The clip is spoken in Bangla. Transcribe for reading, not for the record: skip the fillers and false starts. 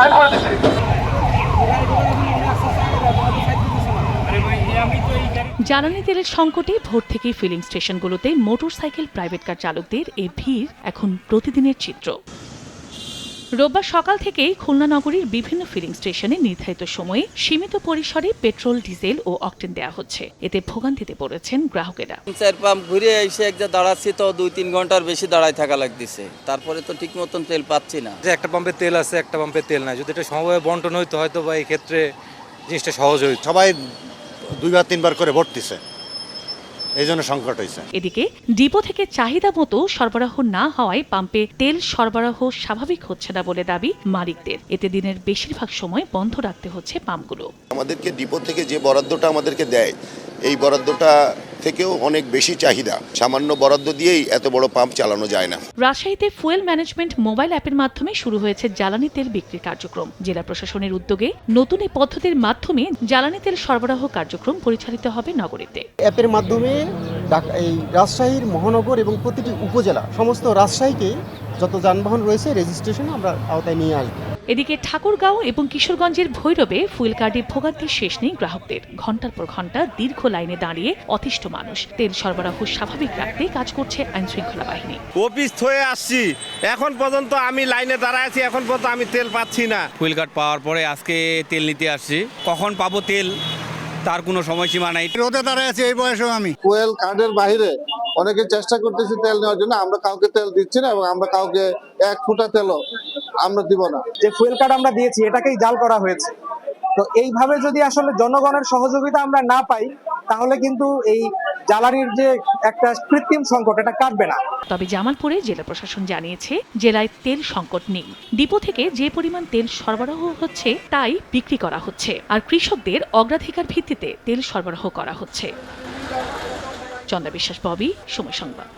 বাইর করে দিছে। জ্বালানি তেলের সংকটে ভোর থেকেই ফিলিং স্টেশনগুলোতে মোটরসাইকেল প্রাইভেট কার চালকদের এই ভিড় এখন প্রতিদিনের চিত্র। রোববার সকাল থেকেই খুলনা নগরীর বিভিন্ন ফিলিং স্টেশনে নির্ধারিত সময়ে সীমিত পরিসরে পেট্রোল, ডিজেল ও অকটেন দেওয়া হচ্ছে। এতে ভোগান্তিতে পড়েছেন গ্রাহকেরা। 4 পাম্প ঘুরে এসে একটা দাঁড়াচ্ছি তো 2-3 ঘন্টার বেশি দাঁড়ায় থাকা লাগতেছে, তারপরে তো ঠিক মতন তেল পাচ্ছি না। যে একটা পাম্পে তেল আছে, একটা পাম্পে তেল নাই, যদি এটা সমভাবে বন্টন হইতো হয়তো বা এই ক্ষেত্রে জিনিসটা সহজ হইতো। সবাই 2বার 3বার করে ভরতিছে, এই জন্য সংকট হয়েছে। এদিকে ডিপো থেকে চাহিদা মতো সরবরাহ না হওয়ায় পাম্পে তেল সরবরাহ স্বাভাবিক হচ্ছে না বলে দাবি মালিকদের। এতে দিনের বেশিরভাগ সময় বন্ধ রাখতে হচ্ছে পাম্পগুলো। আমাদেরকে ডিপো থেকে যে বরাদ্দটা আমাদেরকে দেয়, এই বরাদ্দটা থেকেও অনেক বেশি চাহিদা। সামান্য বরাদ্দ দিয়েই এত বড় পাম্প চালানো যায় না। রাজশাহীতে ফুয়েল ম্যানেজমেন্ট মোবাইল অ্যাপের মাধ্যমে শুরু হয়েছে জ্বালানি তেল বিক্রির কার্যক্রম। জেলা প্রশাসনের উদ্যোগে নতুন এই পদ্ধতির মাধ্যমে জ্বালানি তেল সরবরাহ কার্যক্রম পরিচালিত হবে নগরীতে। অ্যাপের মাধ্যমে এই রাজশাহীর মহানগর এবং প্রতিটি উপজেলা সমস্ত রাজশাহীকে যত যানবাহন রয়েছে রেজিস্ট্রেশন আমরা আওতায় নিয়ে আসবো। এদিকে ঠাকুরগাঁও এবং কিশোরগঞ্জের ভৈরবে ফুয়েল কার্ডে ভোগান্তির শেষ নেই গ্রাহকদের। ঘন্টার পর ঘন্টা দীর্ঘ লাইনে দাঁড়িয়ে অতিষ্ঠ মানুষ। তেল সরবরাহ স্বাভাবিক রাখতে কাজ করছে আইনশৃঙ্খলা বাহিনী। অফিস হয়ে আসছি, এখন পর্যন্ত আমি লাইনে দাঁড়ায় আছি, এখন পর্যন্ত আমি তেল পাচ্ছি না। ফুয়েল কার্ড পাওয়ার পরে আজকে তেল নিতে আসছি। কখন পাবো তেল তার কোনো সময়সীমা নাই। রোদে দাঁড়ায় আছে এই বয়সেও আমি। ফুয়েল কার্ডের বাইরে অনেকে চেষ্টা করতেছি তেল নেওয়ার জন্য, আমরা কাউকে তেল দিচ্ছি না এবং আমরা কাউকে 1 ফুটা তেলও আমরা দিব না। যে ফুয়েল কার্ড আমরা দিয়েছি এটাকেই জাল করা হয়েছে। তো এইভাবে যদি আসলে জনগণের সহযোগিতা আমরা না পাই তাহলে কিন্তু এই জ্বালানির যে একটা কৃত্রিম সংকট এটা কাটবে না। তবে জামালপুরে জেলা প্রশাসন জানিয়েছে জেলায় তেল সংকট নেই। ডিপো থেকে যে পরিমাণ তেল সরবরাহ হচ্ছে তাই বিক্রি করা হচ্ছে, আর কৃষকদের অগ্রাধিকার ভিত্তিতে তেল সরবরাহ করা হচ্ছে। চন্দা বিশ্বাস, ববি, সময় সংবাদ।